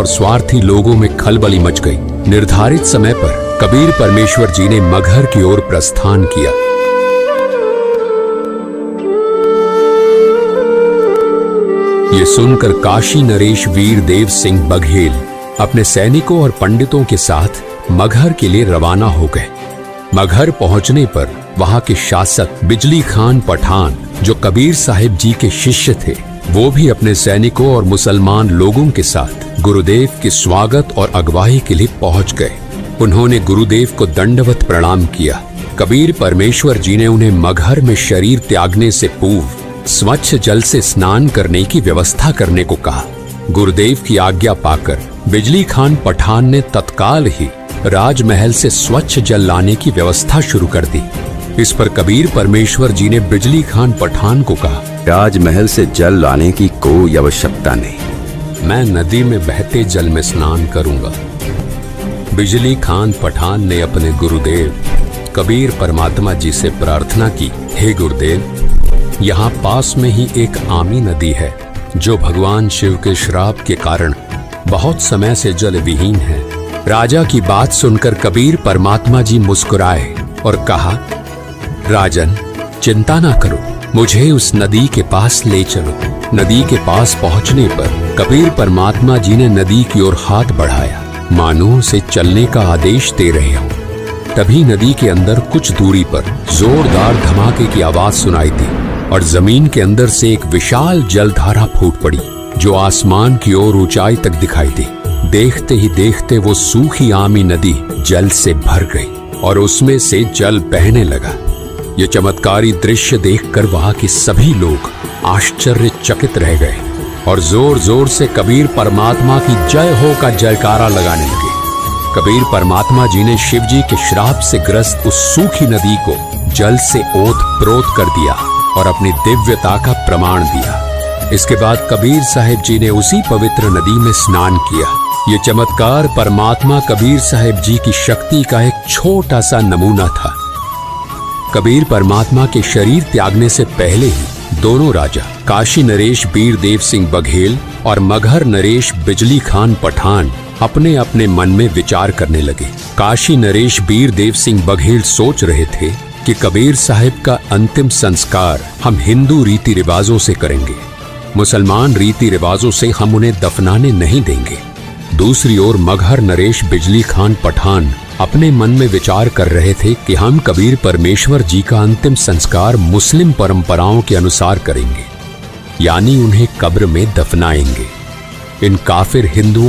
और स्वार्थी लोगों में खलबली मच गई। निर्धारित समय पर कबीर परमेश्वर जी ने मगहर की ओर प्रस्थान किया। ये सुनकर काशी नरेश वीर देव सिंह बघेल अपने सैनिकों और पंडितों के साथ मगहर के लिए रवाना हो गए। मगहर पहुंचने पर वहां के शासक बिजली खान पठान, जो कबीर साहिब जी के शिष्य थे, वो भी अपने सैनिकों और मुसलमान लोगों के साथ गुरुदेव के स्वागत और अगवाई के लिए पहुंच गए। उन्होंने गुरुदेव को दंडवत प्रणाम किया। कबीर परमेश्वर जी ने उन्हें मगहर में शरीर त्यागने से पूर्व स्वच्छ जल से स्नान करने की व्यवस्था करने को कहा। गुरुदेव की आज्ञा पाकर बिजली खान पठान ने तत्काल ही राजमहल से स्वच्छ जल लाने की व्यवस्था शुरू कर दी। इस पर कबीर परमेश्वर जी ने बिजली खान पठान को कहा, राजमहल से जल लाने की कोई आवश्यकता नहीं, मैं नदी में बहते जल में स्नान करूंगा। बिजली खान पठान ने अपने गुरुदेव कबीर परमात्मा जी से प्रार्थना की, हे गुरुदेव, यहाँ पास में ही एक आमी नदी है जो भगवान शिव के श्राप के कारण बहुत समय से जल विहीन है। राजा की बात सुनकर कबीर परमात्मा जी मुस्कुराए और कहा, राजन, चिंता ना करो, मुझे उस नदी के पास ले चलो। नदी के पास पहुंचने पर कबीर परमात्मा जी ने नदी की ओर हाथ बढ़ाया, मानो उसे चलने का आदेश दे रहे हो। तभी नदी के अंदर कुछ दूरी पर जोरदार धमाके की आवाज सुनाई दी और जमीन के अंदर से एक विशाल जलधारा फूट पड़ी, जो आसमान की ओर ऊंचाई तक दिखाई दी। देखते ही देखते वो सूखी आमी नदी जल से भर गई और उसमें से जल बहने लगा। ये चमत्कारी दृश्य देखकर वहां के सभी लोग आश्चर्यचकित रह गए और जोर जोर से कबीर परमात्मा की जय हो का जयकारा लगाने लगे। कबीर परमात्मा जी ने शिव जी के श्राप से ग्रस्त उस सूखी नदी को जल से ओत प्रोत कर दिया और अपनी दिव्यता का प्रमाण दिया। इसके बाद कबीर साहिब जी ने उसी पवित्र नदी में स्नान किया। ये चमत्कार परमात्मा कबीर साहिब जी की शक्ति का एक छोटा सा नमूना था। कबीर परमात्मा के शरीर त्यागने से पहले ही दोनों राजा काशी नरेश वीर देव सिंह बघेल और मगहर नरेश बिजली खान पठान अपने अपने मन में विचार करने लगे। काशी नरेश वीर देव सिंह बघेल सोच रहे थे कि कबीर साहिब का अंतिम संस्कार हम हिंदू रीति रिवाजों से करेंगे, मुसलमान रीति रिवाजों से हम उन्हें दफनाने नहीं देंगे। दूसरी ओर मगहर नरेश बिजली खान पठान अपने मन में विचार कर रहे थे कि हम कबीर परमेश्वर जी का अंतिम संस्कार मुस्लिम परंपराओं के अनुसार करेंगे, यानी उन्हें कब्र में दफनाएंगे। इन काफिर हिंदुओं